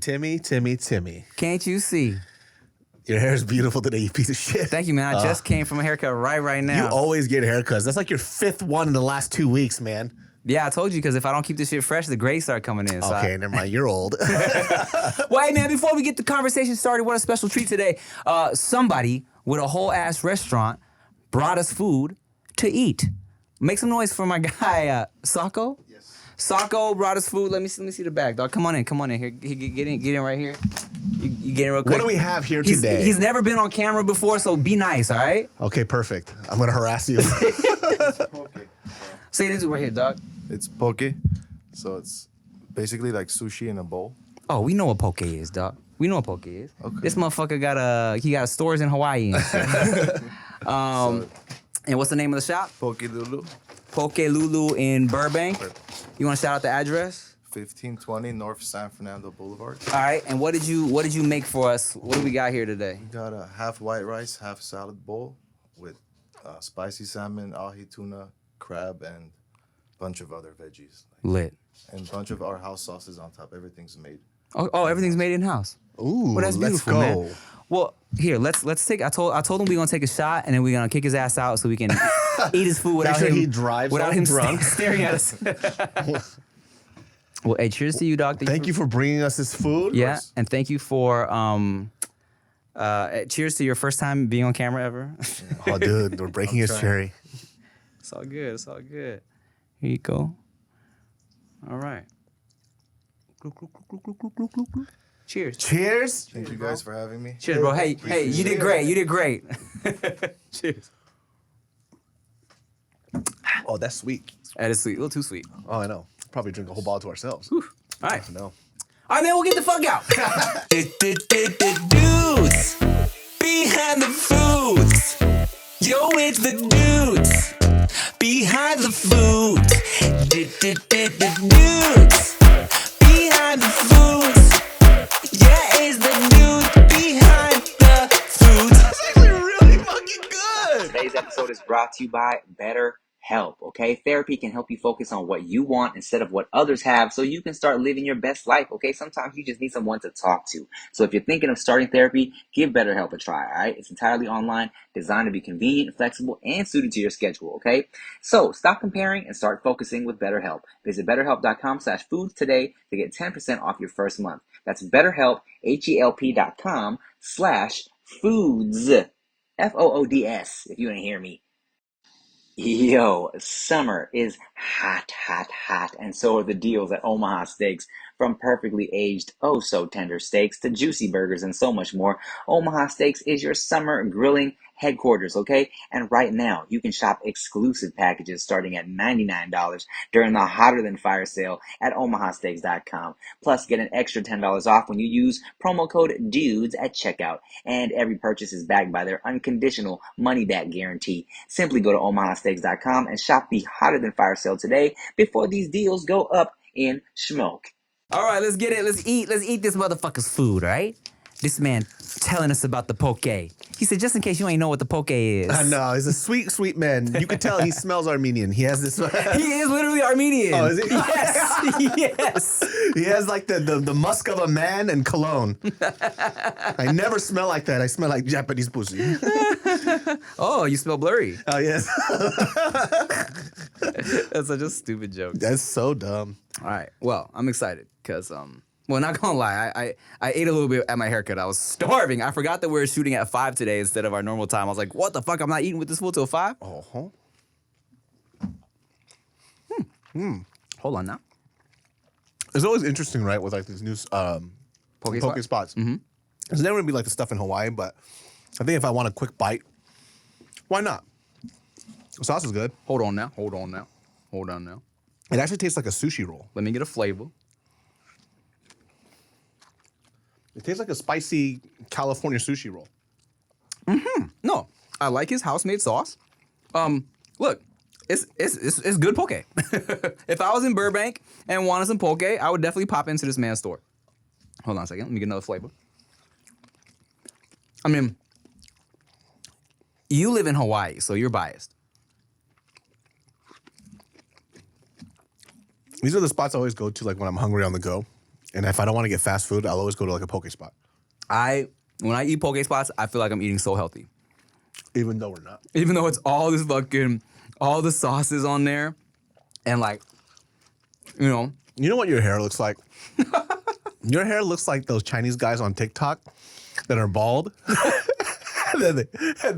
Timmy. Can't you see? Your hair is beautiful today, you piece of shit. Thank you, man. I just came from a haircut right now. You always get haircuts. That's like your 5th one in the last 2 weeks, man. Yeah, I told you, because if I don't keep this shit fresh, the grays start coming in. So Okay, never mind. You're old. Well, hey, man, before we get the conversation started, what a special treat today. Somebody with a whole-ass restaurant brought us food to eat. Make some noise for my guy, Sako. Yes. Sako brought us food. Let me see the bag, dog. Come on in. Here, get in right here. You get in real quick. What do we have here today? He's never been on camera before, so be nice, all right? Okay, perfect. I'm going to harass you. Say this right here, dog. It's poke, so it's basically like sushi in a bowl. Oh, we know what poke is, dog. We know what poke is. Okay. This motherfucker got stores in Hawaii and shit. And what's the name of the shop? Poke Lulu. Poke Lulu in Burbank. You want to shout out the address? 1520 North San Fernando Boulevard. All right. And what did you make for us? What do we got here today? We got a half white rice, half salad bowl with spicy salmon, ahi tuna, crab, and a bunch of other veggies. Lit. And a bunch of our house sauces on top. Everything's made. Oh, everything's made in house. Ooh, Well, that's let's beautiful, go. man. Well, here, let's take. I told him we're gonna take a shot and then we're gonna kick his ass out so we can eat his food without sure him. he drives without home him drunk. staring at us. Well, hey, cheers to you, Doc. Thank you for bringing us this food. Yeah, and thank you for cheers to your first time being on camera ever. Oh, dude, we're breaking his cherry. It's all good. Here you go. All right. Cheers. Cheers. Thank you guys for having me. Cheers, bro. Hey, you did great. Cheers. Oh, that's sweet. That is sweet. A little too sweet. Oh, I know. Probably drink a whole bottle to ourselves. All right. I know. All right, man, we'll get the fuck out. Dudes behind the foods. Yo, it's the dudes behind the foods. Dudes behind the foods. Yeah, it's the dudes behind the foods. That's actually really fucking good. Today's episode is brought to you by BetterHelp, okay? Therapy can help you focus on what you want instead of what others have so you can start living your best life, okay? Sometimes you just need someone to talk to. So if you're thinking of starting therapy, give BetterHelp a try, all right? It's entirely online, designed to be convenient, flexible, and suited to your schedule, okay? So stop comparing and start focusing with BetterHelp. Visit BetterHelp.com/foods today to get 10% off your first month. That's BetterHelp, HELP.com/foods, FOODS, if you didn't hear me. Yo, summer is hot, and so are the deals at Omaha Steaks. From perfectly aged, oh so tender steaks to juicy burgers and so much more, Omaha Steaks is your summer grilling headquarters, okay? And right now, you can shop exclusive packages starting at $99 during the Hotter Than Fire sale at omahasteaks.com. Plus, get an extra $10 off when you use promo code DUDES at checkout. And every purchase is backed by their unconditional money-back guarantee. Simply go to omahasteaks.com and shop the Hotter Than Fire sale today before these deals go up in smoke. All right, let's get it. Let's eat this motherfucker's food, all right? This man telling us about the poke. He said, just in case you ain't know what the poke is. I know. He's a sweet, sweet man. You can tell he smells Armenian. He has this. He is literally Armenian. Oh, is he? Yes. Yes. He has like the musk of a man and cologne. I never smell like that. I smell like Japanese pussy. Oh, you smell blurry. Oh, yes. That's such a stupid joke. That's so dumb. All right. Well, I'm excited because, well, not gonna lie, I ate a little bit at my haircut. I was starving. I forgot that we were shooting at 5 today instead of our normal time. I was like, what the fuck? I'm not eating with this fool till 5? Uh-huh. Hold on now. It's always interesting, right, with like these new poke spots. Mm-hmm. It's never gonna be like the stuff in Hawaii, but I think if I want a quick bite, why not? The sauce is good. Hold on now. It actually tastes like a sushi roll. Let me get a flavor. It tastes like a spicy California sushi roll. No, I like his house-made sauce. Look, it's good poke. If I was in Burbank and wanted some poke, I would definitely pop into this man's store. Hold on a second. Let me get another flavor. I mean, you live in Hawaii, so you're biased. These are the spots I always go to, like when I'm hungry on the go. And if I don't want to get fast food, I'll always go to like a poke spot. When I eat poke spots, I feel like I'm eating so healthy. Even though we're not. Even though it's all the sauces on there. And like, you know. You know what your hair looks like? Your hair looks like those Chinese guys on TikTok that are bald. and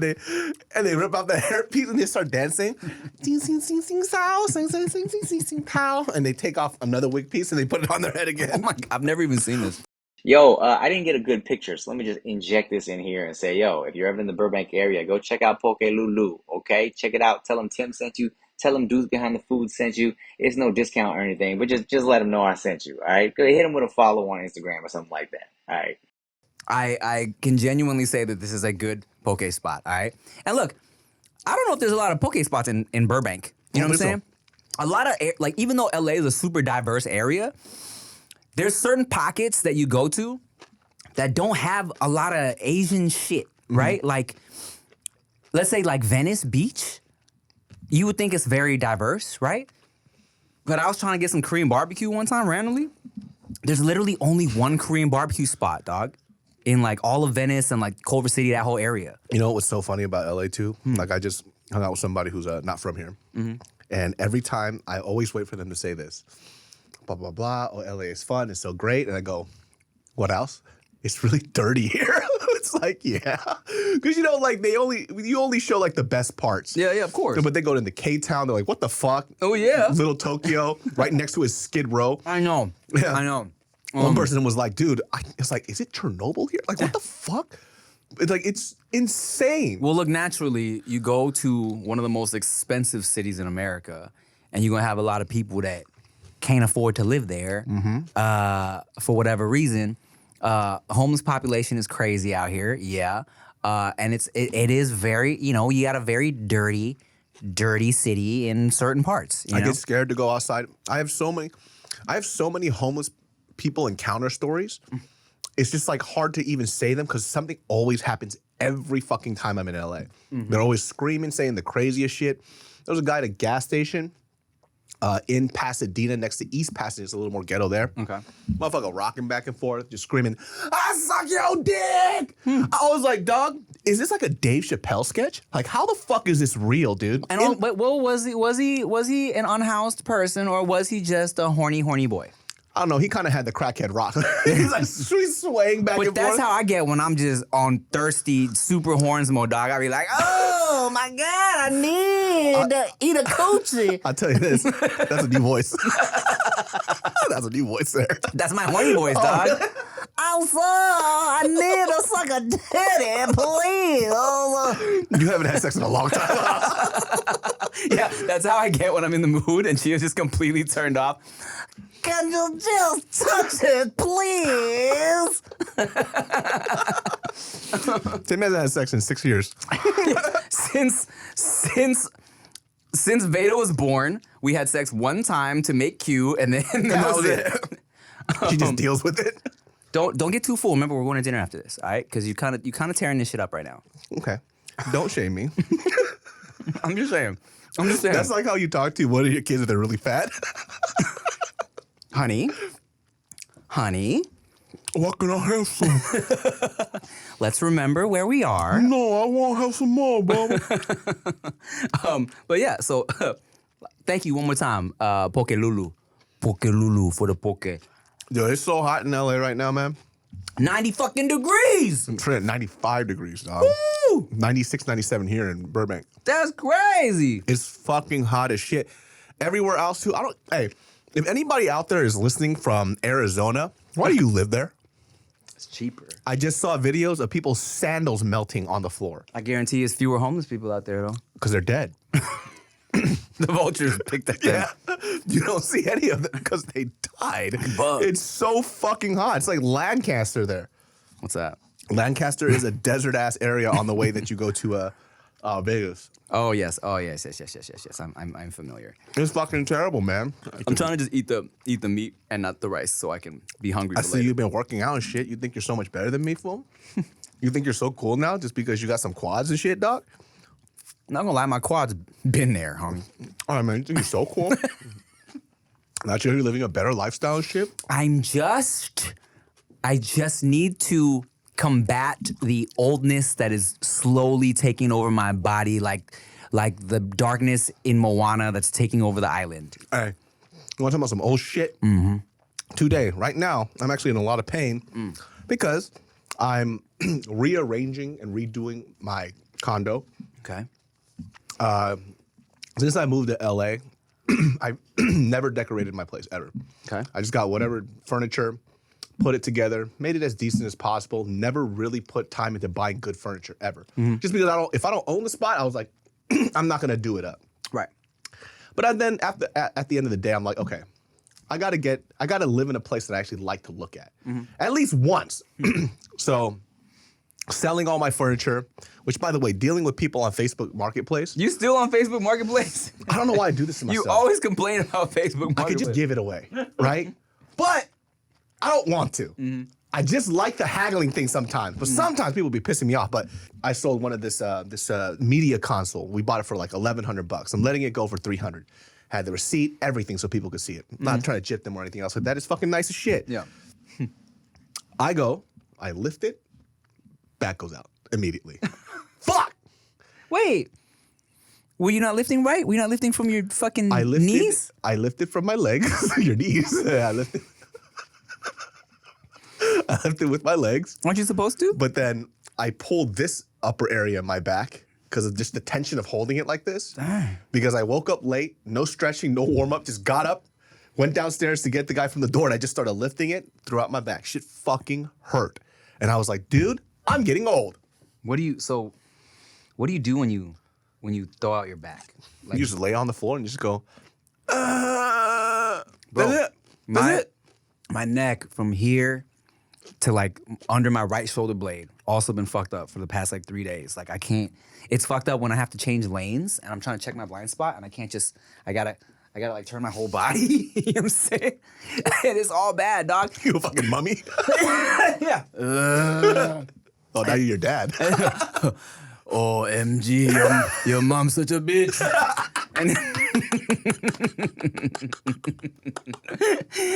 they rip out the hairpiece and they start dancing. Sing, sing, sing, sing, sao, sing, sing, sing, sing, sing, sing, pow. And they take off another wig piece and they put it on their head again. Oh my God, I've never even seen this. Yo, I didn't get a good picture, so let me just inject this in here and say, yo, if you're ever in the Burbank area, go check out Poke Lulu, okay? Check it out. Tell them Tim sent you. Tell them Dudes Behind the Food sent you. It's no discount or anything, but just let them know I sent you, all right? Go hit them with a follow on Instagram or something like that, all right? I can genuinely say that this is a good poke spot, all right? And look, I don't know if there's a lot of poke spots in Burbank. You know what I'm saying? A lot of, like, even though LA is a super diverse area, there's certain pockets that you go to that don't have a lot of Asian shit, right? Like, let's say like Venice Beach, you would think it's very diverse, right? But I was trying to get some Korean barbecue one time randomly. There's literally only one Korean barbecue spot, dog, in like all of Venice and like Culver City, that whole area. You know what's so funny about LA too? Like I just hung out with somebody who's not from here. And every time I always wait for them to say this. Blah, blah, blah. Oh, LA is fun. It's so great. And I go, what else? It's really dirty here. It's like, yeah. Because, you know, like you only show like the best parts. Yeah, of course. But they go into K-Town. They're like, what the fuck? Oh, yeah. Little Tokyo. Right next to is Skid Row. I know. Yeah. I know. One person was like, dude, it's like, is it Chernobyl here? Like, what the fuck? It's like, it's insane. Well, look, naturally, you go to one of the most expensive cities in America, and you're going to have a lot of people that can't afford to live there for whatever reason. Homeless population is crazy out here, yeah. And it is very, you know, you got a very dirty city in certain parts. You know? Get scared to go outside. I have so many homeless people encounter stories. It's just like hard to even say them because something always happens every fucking time I'm in LA. They're always screaming, saying the craziest shit. There was a guy at a gas station in Pasadena, next to East Pasadena. It's a little more ghetto there. Okay. Motherfucker rocking back and forth, just screaming, I suck your dick! I was like, dog, is this like a Dave Chappelle sketch? Like, how the fuck is this real, dude? And but was he an unhoused person, or was he just a horny boy? I don't know. He kind of had the crackhead rock. He's like swaying back and forth. But that's how I get when I'm just on thirsty super horns mode, dog. I be like, oh my God, I need to eat a coochie. I'll tell you this. That's a new voice. That's a new voice there. That's my horny voice, dog. Also, I need to suck a titty, please. You haven't had sex in a long time. Yeah, that's how I get when I'm in the mood and she is just completely turned off. Can you just touch it, please? Tim hasn't had sex in 6 years. Since Veda was born, we had sex one time to make Q, and then that was it. She just deals with it. Don't get too full. Remember, we're going to dinner after this, all right? Because you kind of tearing this shit up right now. Okay. Don't shame me. I'm just saying. That's like how you talk to one of your kids if they're really fat. Honey. What can I have some? Let's remember where we are. No, I won't have some more, bro. But yeah, so thank you one more time, Poke Lulu. Poke Lulu for the poke. Yo, it's so hot in LA right now, man. 90 fucking degrees. I'm trying 95 degrees, dog. Woo! 96, 97 here in Burbank. That's crazy. It's fucking hot as shit. Everywhere else, too. Hey, if anybody out there is listening from Arizona, why do you live there? It's cheaper. I just saw videos of people's sandals melting on the floor. I guarantee there's fewer homeless people out there, though. Because they're dead. The vultures picked that thing. Yeah. You don't see any of them because they died. Bugs. It's so fucking hot. It's like Lancaster there. What's that? Lancaster is a desert-ass area on the way that you go to Vegas. Oh, yes. Yes. I'm familiar. It's fucking terrible, man. I'm trying to just eat the meat and not the rice so I can be hungry I for see later. you've been working out and shit. You think you're so much better than me, fool? You think you're so cool now just because you got some quads and shit, dog? Not gonna lie, my quad's been there, homie. All right, man. You think you're so cool? Not sure you're living a better lifestyle and shit. I just need to combat the oldness that is slowly taking over my body, like the darkness in Moana that's taking over the island. Hey, you want to talk about some old shit? Mm-hmm. Today, right now, I'm actually in a lot of pain because I'm rearranging and redoing my condo. Okay. Since I moved to LA, I've never decorated my place ever. Okay. I just got whatever furniture, put it together, made it as decent as possible. Never really put time into buying good furniture ever. Just because if I don't own the spot, I was like, I'm not gonna do it up. Right. But then at the end of the day, I'm like, okay, I gotta live in a place that I actually like to look at. At least once. So selling all my furniture, which by the way, dealing with people on Facebook Marketplace. You still on Facebook Marketplace? I don't know why I do this to myself. You always complain about Facebook Marketplace. I could just give it away, right? But I don't want to. I just like the haggling thing sometimes. But sometimes people be pissing me off. But I sold one of this media console. We bought it for like $1,100. I'm letting it go for $300. Had the receipt, everything, so people could see it. I'm not trying to jip them or anything else. But that is fucking nice as shit. Yeah. I lift it, back goes out immediately. Fuck! Wait. Were you not lifting right? Were you not lifting from your fucking knees? I lifted from my legs. Your knees. I lifted. I lifted with my legs. Aren't you supposed to? But then I pulled this upper area of my back because of just the tension of holding it like this. Dang. Because I woke up late, no stretching, no warm up, just got up, went downstairs to get the guy from the door, and I just started lifting it throughout my back. Shit fucking hurt. And I was like, dude, I'm getting old. What do you do when you throw out your back? Like, You just lay on the floor and you just go, bro, that's it. my neck from here to like under my right shoulder blade also been fucked up for the past like 3 days. Like I can't. It's fucked up when I have to change lanes and I'm trying to check my blind spot and I can't just. I gotta like turn my whole body. You know what I'm saying? And it's all bad, dog. You a fucking mummy? Yeah. Oh, now you're your dad. Oh, MG, your mom's such a bitch.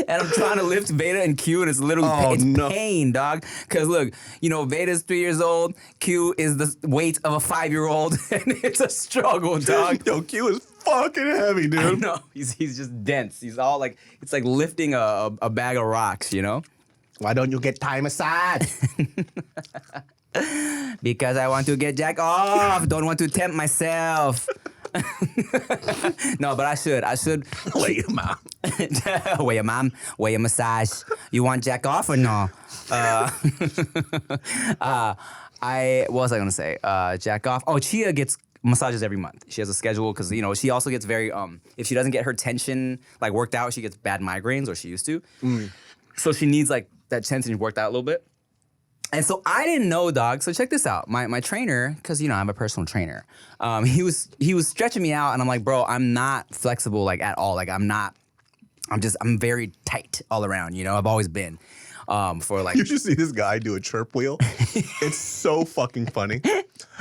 And I'm trying to lift Veda and Q, and it's literally pain, dog. Because look, Veda's 3 years old. Q is the weight of a 5-year-old, and it's a struggle, dog. Yo, Q is fucking heavy, dude. I know. He's just dense. He's all like, it's like lifting a bag of rocks, Why don't you get Thai massage? Because I want to get jack off. Don't want to tempt myself. No, but I should. Wait, your mom. Wait, your mom. Wait, your massage. You want jack off or no? What was I gonna say? Jack off. Oh, Chia gets massages every month. She has a schedule because she also gets very if she doesn't get her tension like worked out, she gets bad migraines, or she used to. So she needs like that tension worked out a little bit. And so I didn't know, dog. So check this out. My trainer, because I'm a personal trainer. He was stretching me out, and I'm like, bro, I'm not flexible like at all. Like I'm very tight all around. I've always been. For like You should see this guy do a chirp wheel. It's so fucking funny.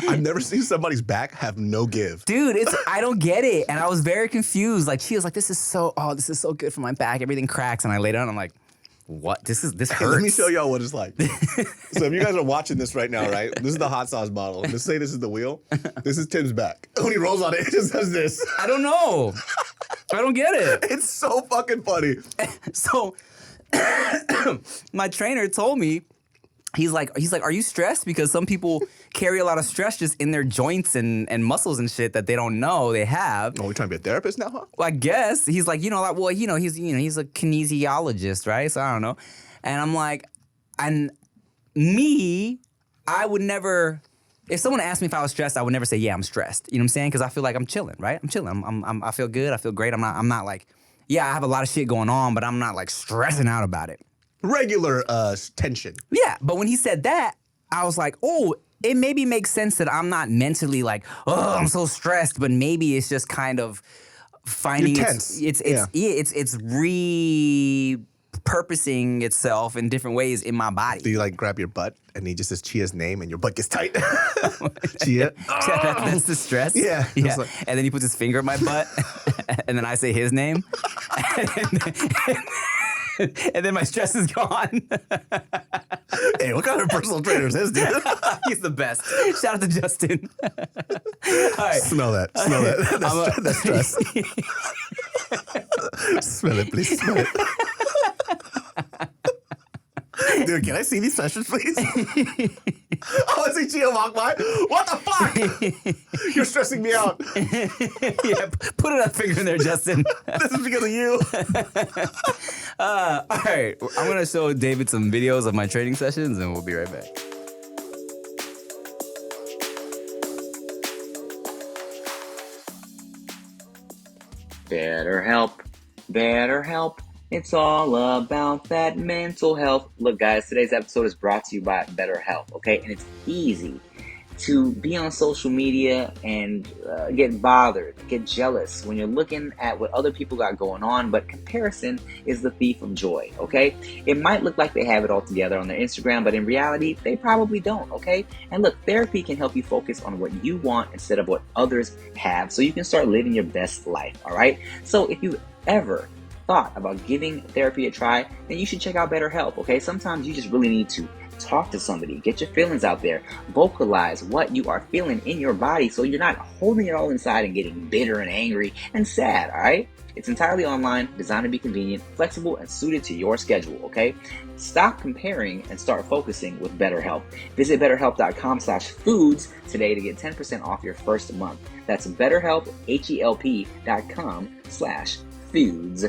I've never seen somebody's back have no give. Dude, I don't get it. And I was very confused. Like she was like, this is so good for my back. Everything cracks. And I lay down, I'm like, what? This hurts. Let me show y'all what it's like. So if you guys are watching this right now, right? This is the hot sauce bottle. Let's say this is the wheel. This is Tim's back. When he rolls on it, it just does this. I don't know. I don't get it. It's so fucking funny. So my trainer told me, he's like, are you stressed? Because some people carry a lot of stress just in their joints and muscles and shit that they don't know they have. Oh, we trying to be a therapist now, huh? Well, I guess he's like, he's a kinesiologist, right? So I don't know. And I'm like, and me, I would never. If someone asked me if I was stressed, I would never say, yeah, I'm stressed. You know what I'm saying? Because I feel like I'm chilling, right? I'm chilling. I feel good. I feel great. I'm not like, yeah, I have a lot of shit going on, but I'm not like stressing out about it. Regular tension. Yeah, but when he said that, I was like, oh, it maybe makes sense that I'm not mentally like, oh, I'm so stressed, but maybe it's just kind of finding You're tense. It's repurposing itself in different ways in my body. Do you like grab your butt and he just says Chia's name and your butt gets tight? Chia. That's the stress. Yeah. Yeah. And then he puts his finger in my butt. and then I say his name, and then my stress is gone. Hey, what kind of personal trainer is this, dude? He's the best. Shout out to Justin. All right. Smell that. Smell that. That's stress. Smell it, please. Smell it. Dude, can I see these sessions, please? Oh, I see Chia walk by. What the fuck? You're stressing me out. Yeah, put another finger in there, Justin. This is because of you. All right, I'm gonna show David some videos of my training sessions, and we'll be right back. BetterHelp. It's all about that mental health. Look, guys, today's episode is brought to you by BetterHelp, okay? And it's easy to be on social media and get bothered, get jealous when you're looking at what other people got going on, but comparison is the thief of joy, okay? It might look like they have it all together on their Instagram, but in reality, they probably don't, okay? And look, therapy can help you focus on what you want instead of what others have, so you can start living your best life, all right? So if you ever thought about giving therapy a try, then you should check out BetterHelp, okay? Sometimes you just really need to talk to somebody, get your feelings out there, vocalize what you are feeling in your body so you're not holding it all inside and getting bitter and angry and sad, all right? It's entirely online, designed to be convenient, flexible, and suited to your schedule, okay? Stop comparing and start focusing with BetterHelp. Visit BetterHelp.com/foods today to get 10% off your first month. That's BetterHelp, HELP.com/foods.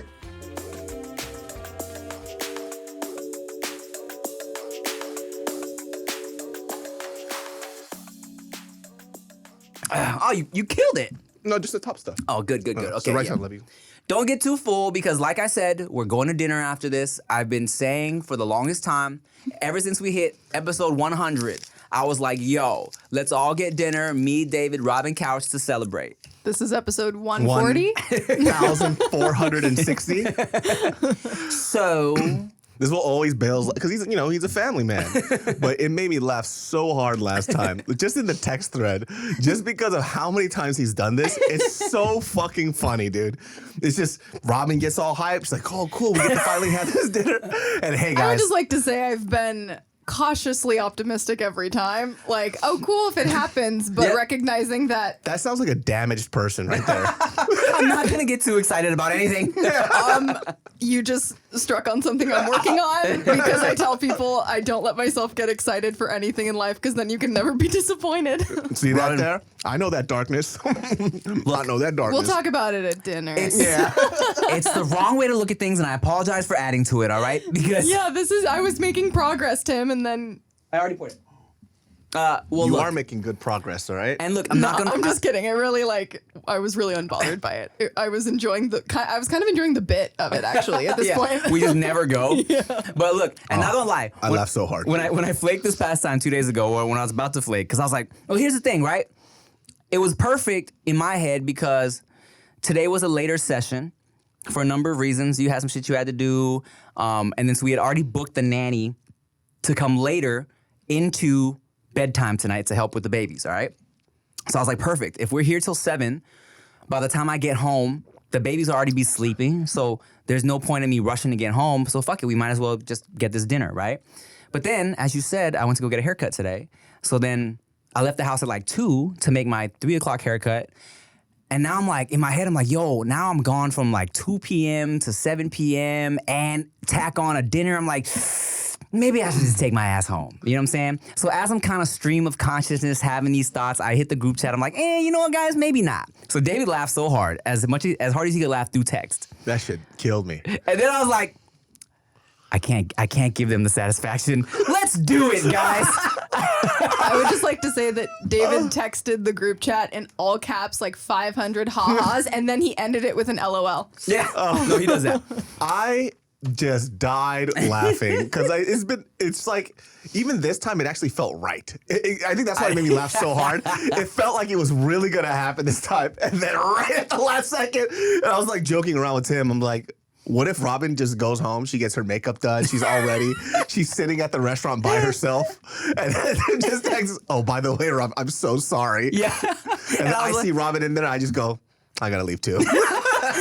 Oh, you killed it. No, just the top stuff. Oh, good. Okay, So right yeah. side, love you. Don't get too full because, like I said, we're going to dinner after this. I've been saying for the longest time, ever since we hit episode 100, I was like, yo, let's all get dinner, me, David, Robyn, Couch to celebrate. This is episode 140. 1,460. So... This will always bail because he's a family man. But it made me laugh so hard last time, just in the text thread, just because of how many times he's done this. It's so fucking funny, dude. It's just Robyn gets all hyped. She's like, "Oh, cool, we get to finally have this dinner." And hey, guys, I would just like to say I've been cautiously optimistic every time. Like, oh, cool if it happens, but Yeah. recognizing that that sounds like a damaged person right there. I'm not going to get too excited about anything. you just struck on something I'm working on, because I tell people I don't let myself get excited for anything in life because then you can never be disappointed. See that there? I know that darkness. I know that darkness. We'll talk about it at dinner. It's the wrong way to look at things, and I apologize for adding to it, all right? Because I was making progress, Tim, and then I already put it. Well, you look, are making good progress, all right? and look, I'm not gonna. I'm just kidding. I was really unbothered by it. I was enjoying I was kind of enjoying the bit of it actually at this point. We just never go. But look, and not gonna lie, I laughed so hard. when I flaked this past time 2 days ago, or when I was about to flake, because I was like, well, here's the thing, right? It was perfect in my head because today was a later session for a number of reasons. You had some shit you had to do, and then so we had already booked the nanny to come later into bedtime tonight to help with the babies, all right? So I was like, perfect. If we're here till 7, by the time I get home, the babies will already be sleeping, so there's no point in me rushing to get home, so fuck it, we might as well just get this dinner, right? But then, as you said, I went to go get a haircut today, so then I left the house at like 2 to make my 3 o'clock haircut, and now I'm like, in my head, I'm like, yo, now I'm gone from like 2 p.m. to 7 p.m. and tack on a dinner. I'm like, maybe I should just take my ass home. You know what I'm saying? So as I'm kind of stream of consciousness having these thoughts, I hit the group chat. I'm like, you know what, guys? Maybe not. So David laughed so hard, as hard as he could laugh through text. That shit killed me. And then I was like, I can't give them the satisfaction. Let's do it, guys. I would just like to say that David texted the group chat in all caps like 500 ha-has, and then he ended it with an LOL. Yeah. No, he does that. I just died laughing because it's like, even this time it actually felt right. I think that's why it made me laugh so hard. It felt like it was really going to happen this time. And then right at the last second, and I was like joking around with Tim. I'm like, what if Robyn just goes home, she gets her makeup done, she's all ready, she's sitting at the restaurant by herself, and then just texts, oh, by the way, Rob, I'm so sorry. Yeah. And then I see Robyn in there, and I just go, I gotta leave too.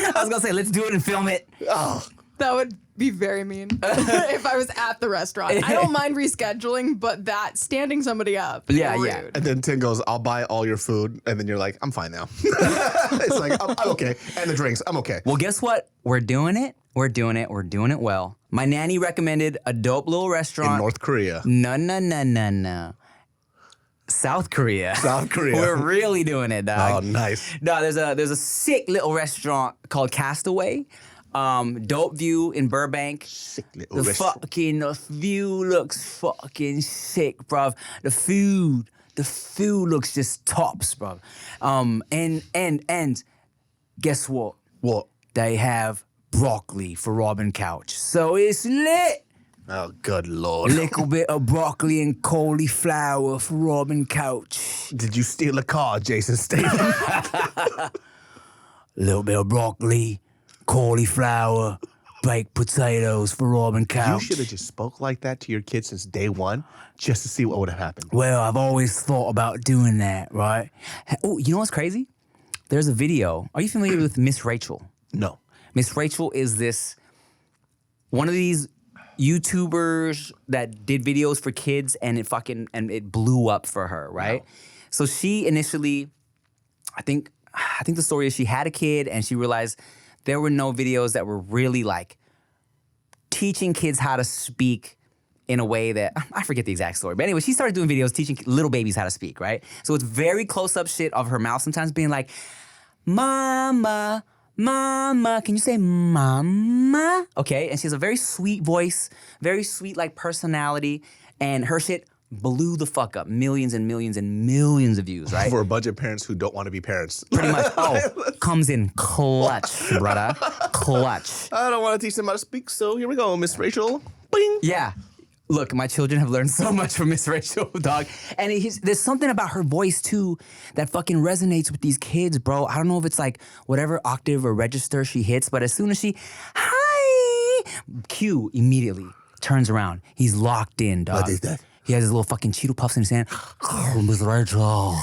I was gonna say, let's do it and film it. Oh, That would be very mean if I was at the restaurant. I don't mind rescheduling, but that standing somebody up. Yeah, rude. yeah. and then Tim goes, "I'll buy all your food," and then you're like, "I'm fine now." It's like I'm okay, and the drinks, I'm okay. Well, guess what? We're doing it. We're doing it. We're doing it well. My nanny recommended a dope little restaurant. In North Korea, No. South Korea. South Korea. We're really doing it, dog. Oh, nice. No, there's a sick little restaurant called Castaway. Dope view in Burbank. Sick little The restaurant. fucking view looks fucking sick, bruv. The food looks just tops, bruv. And guess what? What? They have broccoli for Robyn Couch. So it's lit. Oh, good lord. Little bit of broccoli and cauliflower for Robyn Couch. Did you steal a car, Jason Statham? Little bit of broccoli, cauliflower, baked potatoes for Robyn You Couch. should have just spoke like that to your kids since day one, just to see what would have happened. Well, I've always thought about doing that, right? Oh, you know what's crazy? There's a video. Are you familiar with Miss Rachel? No. Miss Rachel is one of these YouTubers that did videos for kids, and it blew up for her, right? Wow. So she initially, I think the story is she had a kid and she realized there were no videos that were really like teaching kids how to speak in a way that, I forget the exact story. But anyway, she started doing videos teaching little babies how to speak, right? So it's very close-up shit of her mouth sometimes being like, Mama, Mama, can you say Mama? Okay, and she has a very sweet voice, very sweet like personality, and her shit blew the fuck up. Millions and millions and millions of views, right? For a bunch of parents who don't want to be parents. Pretty much. Oh, comes in clutch, brother. Clutch. I don't want to teach them how to speak, so here we go, Miss Rachel. Bing. Yeah. Look, my children have learned so much from Miss Rachel, dog. And there's something about her voice, too, that fucking resonates with these kids, bro. I don't know if it's like whatever octave or register she hits, but as soon as she, hi, Q immediately turns around. He's locked in, dog. What is that? He has his little fucking Cheeto Puffs in his hand. Oh, Miss Rachel,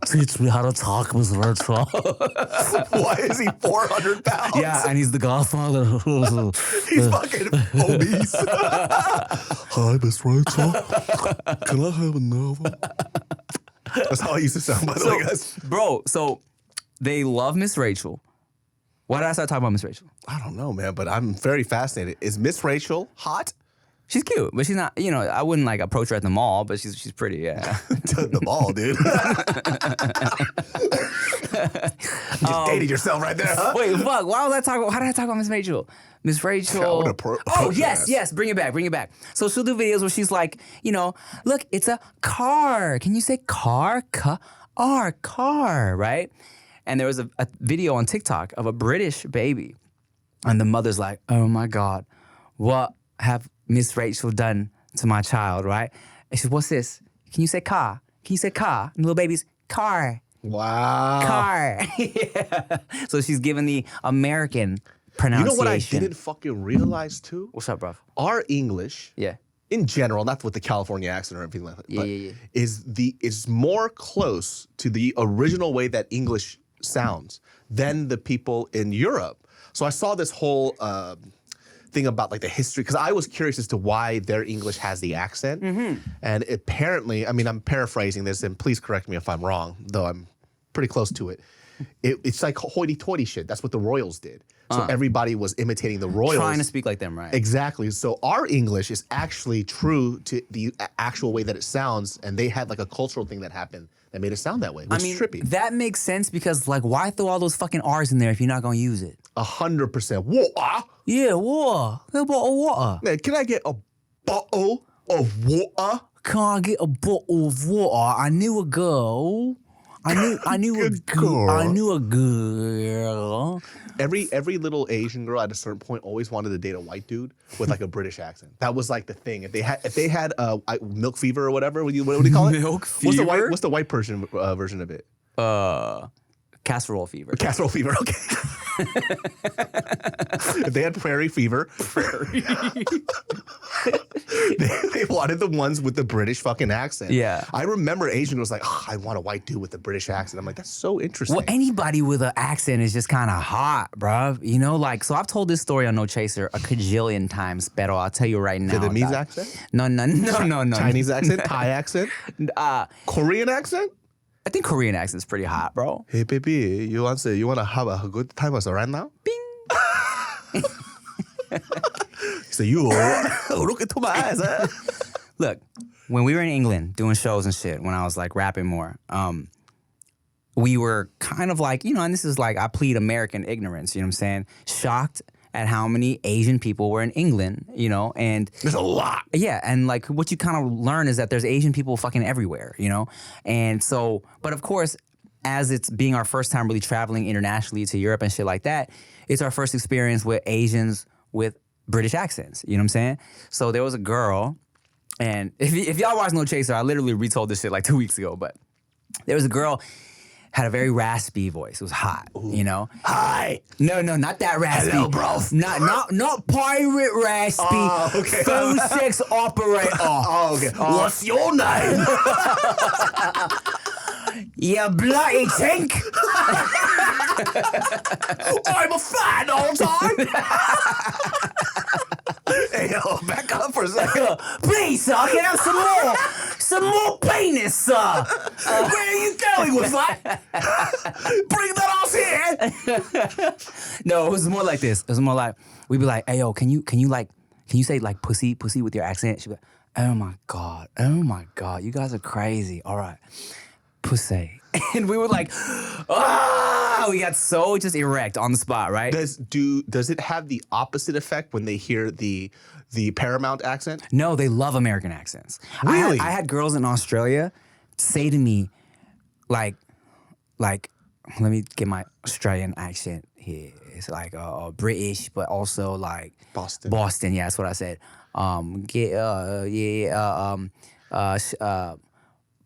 teach me how to talk, Miss Rachel. Why is he 400 pounds? Yeah, and he's the godfather. He's fucking obese. Hi, Miss Rachel. Can I have another? That's how I used to sound, by the way, guys. Bro, so they love Miss Rachel. Why did I start talking about Miss Rachel? I don't know, man, but I'm very fascinated. Is Miss Rachel hot? She's cute, but she's not, I wouldn't like approach her at the mall, but she's pretty, yeah. To the ball, dude. You just dated yourself right there, huh? Wait, fuck, how did I talk about Miss Rachel? Miss Rachel. I would've Oh, yes, bring it back. So she'll do videos where she's like, look, it's a car. Can you say car? Car, right? And there was a video on TikTok of a British baby. And the mother's like, oh my God, what have Miss Rachel done to my child, right? And she said, what's this? Can you say car? Can you say car? And the little baby's, car. Wow. Car. Yeah. So she's given the American pronunciation. You know what I didn't fucking realize, too? What's up, bro? Our English, Yeah. in general, not with the California accent or anything like that, but Yeah. is more close to the original way that English sounds than the people in Europe. So I saw this whole thing about like the history, because I was curious as to why their English has the accent. Mm-hmm. And apparently, I mean, I'm paraphrasing this, and please correct me if I'm wrong, though I'm pretty close to it. It's like hoity-toity shit. That's what the royals did. So everybody was imitating the royals. Trying to speak like them, right? Exactly. So our English is actually true to the actual way that it sounds, and they had like a cultural thing that happened that made it sound that way, which is trippy. That makes sense because, like, why throw all those fucking R's in there if you're not gonna use it? 100%. Water? Yeah, water. Get a bottle of water. Man, can I get a bottle of water? Can I get a bottle of water? I knew a girl. I knew a girl. I knew a girl. Every little Asian girl at a certain point always wanted to date a white dude with like a British accent. That was like the thing. If they had milk fever or whatever, what do you call it? Milk fever? What's the white version of it? Casserole fever. Casserole fever. Okay. If they had prairie fever, they wanted the ones with the British fucking accent. Yeah. I remember Asian was like, oh, I want a white dude with a British accent. I'm like, that's so interesting. Well, anybody with an accent is just kind of hot, bruh. You know, like, so I've told this story on No Chaser a cajillion times, pero I'll tell you right now. Vietnamese accent? No. Chinese accent? Thai accent? Korean accent? I think Korean accent's pretty hot, bro. Hey, baby, you want to have a good time with us right now? Bing. So you look into my eyes, huh? Look, when we were in England doing shows and shit, when I was like rapping more, we were kind of like, you know, and this is like, I plead American ignorance, you know what I'm saying? Shocked at how many Asian people were in England, you know, and there's a lot. Yeah, and like what you kind of learn is that there's Asian people fucking everywhere, you know? And so, but of course, as it's being our first time really traveling internationally to Europe and shit like that, it's our first experience with Asians with British accents, you know what I'm saying? So there was a girl, and if y'all watch No Chaser, I literally retold this shit like 2 weeks ago, but there was a girl, had a very raspy voice. It was hot, you know? Hi. No, not that raspy. Hello, bro. Not pirate raspy. Oh, okay. Phone sex operator. Oh, okay. What's your name? You bloody tink. I'm a fan all the time. Hey, yo, back up for a second. Please, sir, can I have some more penis, sir? Where are you going with that? Bring that off here. No, it was more like this. It was more like, we'd be like, hey, yo, can you say like pussy with your accent? She'd be like, oh my God, you guys are crazy. All right. Pussy. And we were like, we got so just erect on the spot, right? Does it have the opposite effect when they hear the Paramount accent? No, they love American accents. Really? I had girls in Australia say to me, like, let me get my Australian accent here. It's like British, but also like Boston, yeah, that's what I said.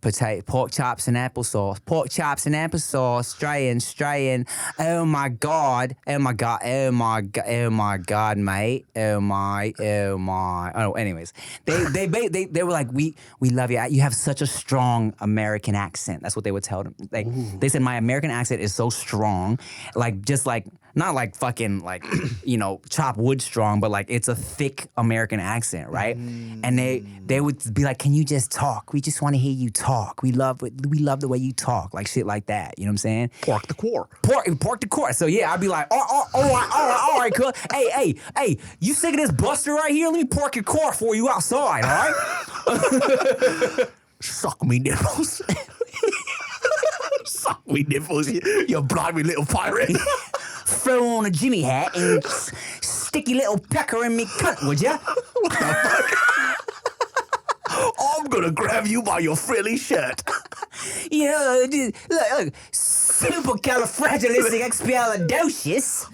Potato, pork chops and applesauce. Pork chops and applesauce. Strayin. Oh my God, mate. Oh, anyways, they were like, we love you. You have such a strong American accent. That's what they would tell them. Like they said, my American accent is so strong, like just like not like fucking like chop wood strong, but like it's a thick American accent, right? And they would be like, can you just talk? We just want to hear you talk. We love the way you talk, like shit like that. You know what I'm saying? Pork the core. Pork the core. So yeah, I'd be like, all right, cool. Hey, you sick of this buster right here? Let me pork your core for you outside, all right? Suck me nipples. Suck me nipples, you blimey little pirate. Throw on a Jimmy hat and sticky little pecker in me cunt, would ya? What the fuck? I'm gonna grab you by your frilly shirt. Look, supercalifragilisticexpialidocious.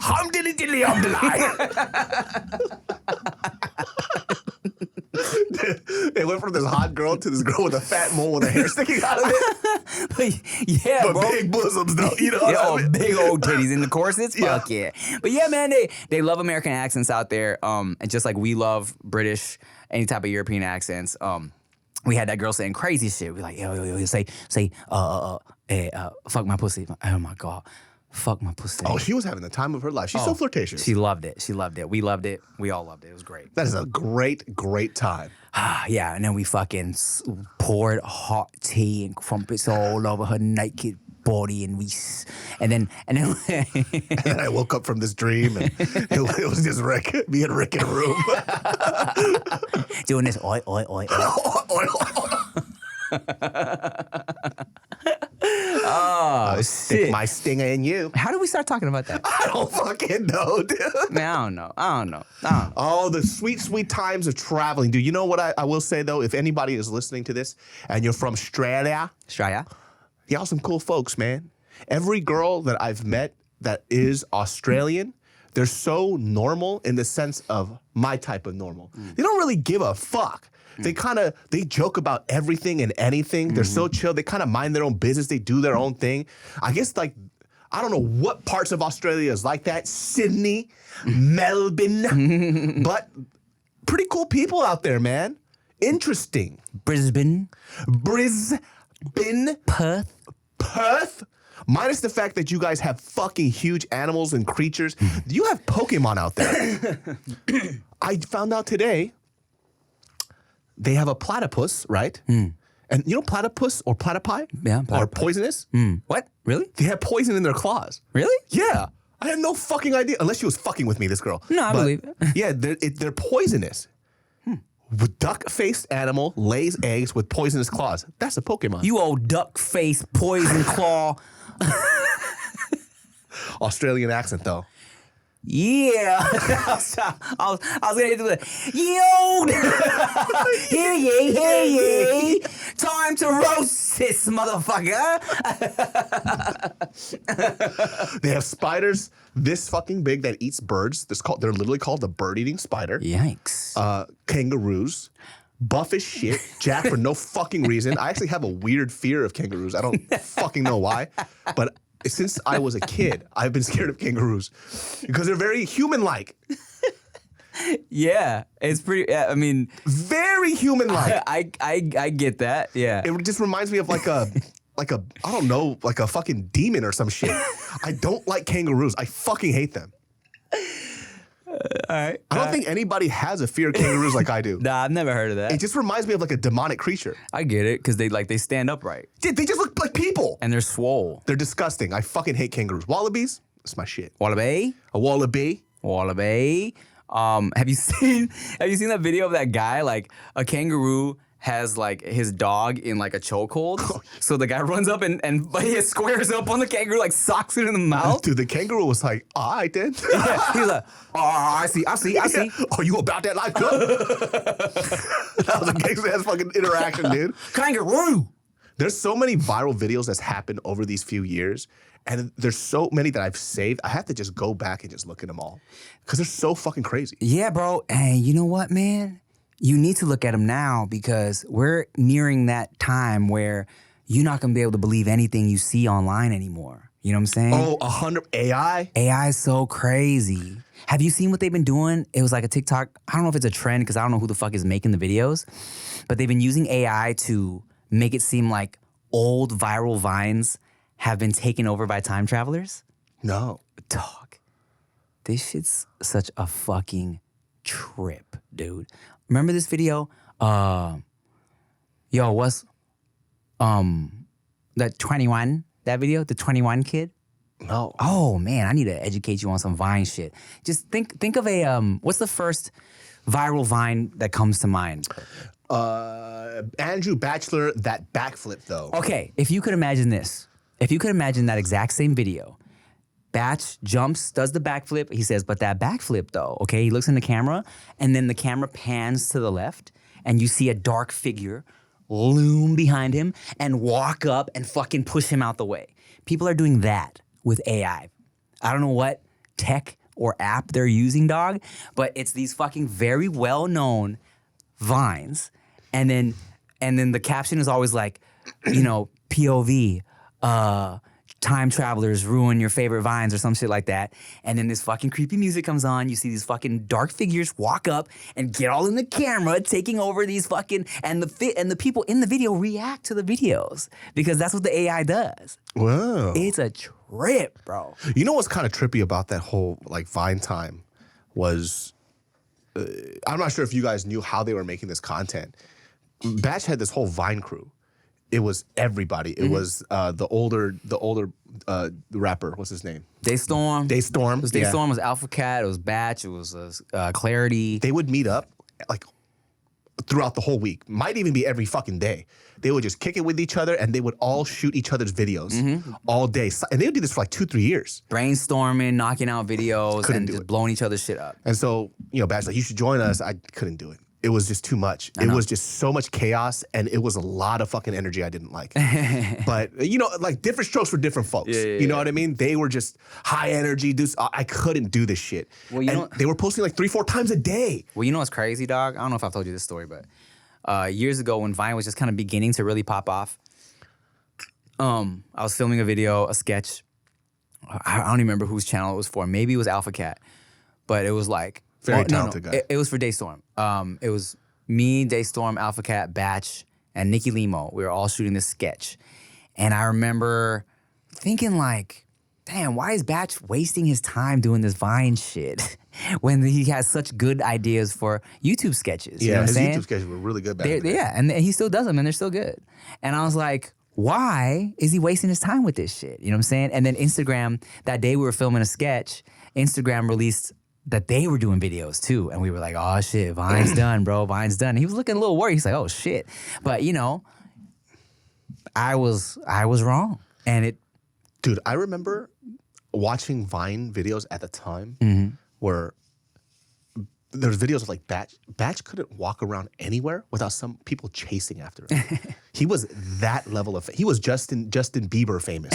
They went from this hot girl to this girl with a fat mole with her hair sticking out of it. Yeah, but bro. big bosoms though, you know what I mean? Big old titties in the corsets. Fuck yeah. But yeah, man, they love American accents out there. And just like we love British, any type of European accents. We had that girl saying crazy shit. We like, yo, say, fuck my pussy. Oh my God. Fuck my pussy. Oh, she was having the time of her life. She's so flirtatious. She loved it. We loved it. We all loved it. It was great. That is a great time. Yeah, and then we fucking poured hot tea and crumpets all over her naked body, and then And then I woke up from this dream, and it was just Rick, me and Rick in a room. doing this, oi. Oh, Stick my stinger in you. How did we start talking about that? I don't fucking know, dude. Man, I don't know. Oh, the sweet times of traveling. Dude, you know what I will say, though? If anybody is listening to this and you're from Australia, y'all some cool folks, man. Every girl that I've met that is Australian, they're so normal in the sense of my type of normal. They don't really give a fuck. They joke about everything and anything. They're so chill. They kind of mind their own business. They do their own thing. I guess like, I don't know what parts of Australia is like that. Sydney, Melbourne, but pretty cool people out there, man. Interesting. Brisbane. Perth. Minus the fact that you guys have fucking huge animals and creatures. You have Pokemon out there. I found out today they have a platypus, right? And you know platypus or platypi are poisonous? What? Really? They have poison in their claws. Really? Yeah. I had no fucking idea. Unless she was fucking with me, this girl. No, I believe it. Yeah, they're poisonous. Duck-faced animal lays eggs with poisonous claws. That's a Pokemon. You old duck-faced poison claw. Australian accent, though. Yeah. I was gonna hit the yo. Hear ye. Time to roast this motherfucker. They have spiders this fucking big that eats birds. They're literally called the bird-eating spider. Yikes. Kangaroos. Buff as shit, jacked for no fucking reason. I actually have a weird fear of kangaroos. I don't fucking know why, but since I was a kid, I've been scared of kangaroos because they're very human-like. Yeah, it's pretty. I mean, very human-like. I get that. Yeah. It just reminds me of like a I don't know, like a fucking demon or some shit. I don't like kangaroos. I fucking hate them. All right. I don't think anybody has a fear of kangaroos like I do. Nah, I've never heard of that. It just reminds me of like a demonic creature. I get it because they stand upright They just look like people. and they're swole. They're disgusting. I fucking hate kangaroos. Wallabies, that's my shit. Wallaby. A wallaby. Have you seen that video of that guy? Like a kangaroo has like his dog in like a chokehold. So the guy runs up and he squares up on the kangaroo, like socks it in the mouth. Dude, the kangaroo was like, all right then. Yeah, he's like, oh, I see. Yeah. Oh, you about that life, go? That was a gangster ass fucking interaction, dude. Kangaroo. There's so many viral videos that's happened over these few years. And there's so many that I've saved. I have to just go back and just look at them all. Because they're so fucking crazy. Yeah, bro. And you know what, man? You need to look at them now because we're nearing that time where you're not going to be able to believe anything you see online anymore. You know what I'm saying? Oh, 100 AI? AI is so crazy. Have you seen what they've been doing? It was like a TikTok. I don't know if it's a trend because I don't know who the fuck is making the videos. But they've been using AI to make it seem like old viral vines have been taken over by time travelers. No. Dog, this shit's such a fucking trip, dude. Remember this video? What's that 21? That video, the 21 kid. No. Oh man, I need to educate you on some Vine shit. Just think of a what's the first viral Vine that comes to mind? Andrew Bachelor, that backflip though. Okay, if you could imagine this, if you could imagine that exact same video. Batch jumps, does the backflip. He says, but that backflip though, okay? He looks in the camera, and then the camera pans to the left, and you see a dark figure loom behind him and walk up and fucking push him out the way. People are doing that with AI. I don't know what tech or app they're using, dog, but it's these fucking very well-known vines, and then the caption is always like, POV, time travelers ruin your favorite vines or some shit like that. And then this fucking creepy music comes on. You see these fucking dark figures walk up and get all in the camera, taking over these fucking, and the people in the video react to the videos because that's what the AI does. Wow. It's a trip, bro. You know what's kind of trippy about that whole like Vine time was, I'm not sure if you guys knew how they were making this content. Batch had this whole Vine crew. It was everybody. It was the older rapper. What's his name? Daystorm. Daystorm. It was Daystorm. It was Alpha Cat. It was Batch. It was Clarity. They would meet up like throughout the whole week. Might even be every fucking day. They would just kick it with each other, and they would all shoot each other's videos all day. And they would do this for like 2-3 years. Brainstorming, knocking out videos, Couldn't and do just it. blowing each other's shit up. And so, Batch like, you should join us. I couldn't do it. It was just too much. It was just so much chaos, and it was a lot of fucking energy I didn't like. But, like different strokes for different folks. You know what I mean? They were just high energy. I couldn't do this shit. Well, and they were posting like 3-4 times a day. Well, you know what's crazy, dog? I don't know if I've told you this story, but years ago when Vine was just kind of beginning to really pop off, I was filming a video, a sketch. I don't even remember whose channel it was for. Maybe it was Alpha Cat, but it was like Very talented guy. It was for Daystorm. It was me, Daystorm, Alpha Cat, Batch, and Nikki Limo, we were all shooting this sketch. And I remember thinking like, damn, why is Batch wasting his time doing this Vine shit when he has such good ideas for YouTube sketches? You know what I'm his saying? YouTube sketches were really good back in the day. Yeah, and he still does them, and they're still good. And I was like, why is he wasting his time with this shit? You know what I'm saying? And then Instagram, that day we were filming a sketch, Instagram released that they were doing videos too. And we were like, oh shit, Vine's done, bro, Vine's done. And he was looking a little worried. He's like, oh shit. But you know, I was wrong. And it... Dude, I remember watching Vine videos at the time where there's videos of like Batch couldn't walk around anywhere without some people chasing after him. He was that level of, he was Justin Bieber famous.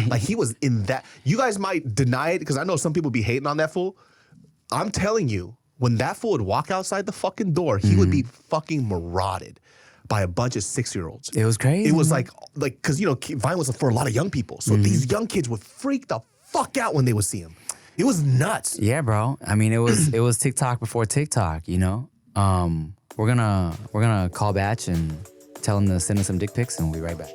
Like he was in that. You guys might deny it because I know some people be hating on that fool. I'm telling you, when that fool would walk outside the fucking door, he would be fucking marauded by a bunch of 6-year-olds. It was crazy. It was like, cause you know, Vine was for a lot of young people. So these young kids would freak the fuck out when they would see him. It was nuts. Yeah, bro. I mean, it was TikTok before TikTok, you know? We're gonna call Batch and tell him to send us some dick pics, and we'll be right back.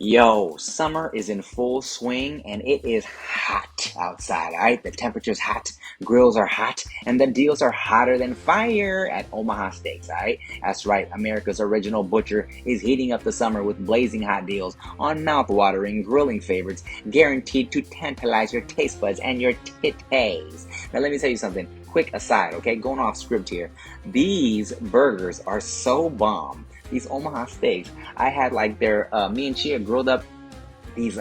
Yo, summer is in full swing and it is hot outside, all right? The temperature's hot, grills are hot, and the deals are hotter than fire at Omaha Steaks, all right? That's right, America's original butcher is heating up the summer with blazing hot deals on mouth-watering grilling favorites guaranteed to tantalize your taste buds and your titties. Now let me tell you something, quick aside, okay? Going off script here. These burgers are so bomb. These Omaha Steaks, I had like their, me and Chia grilled up these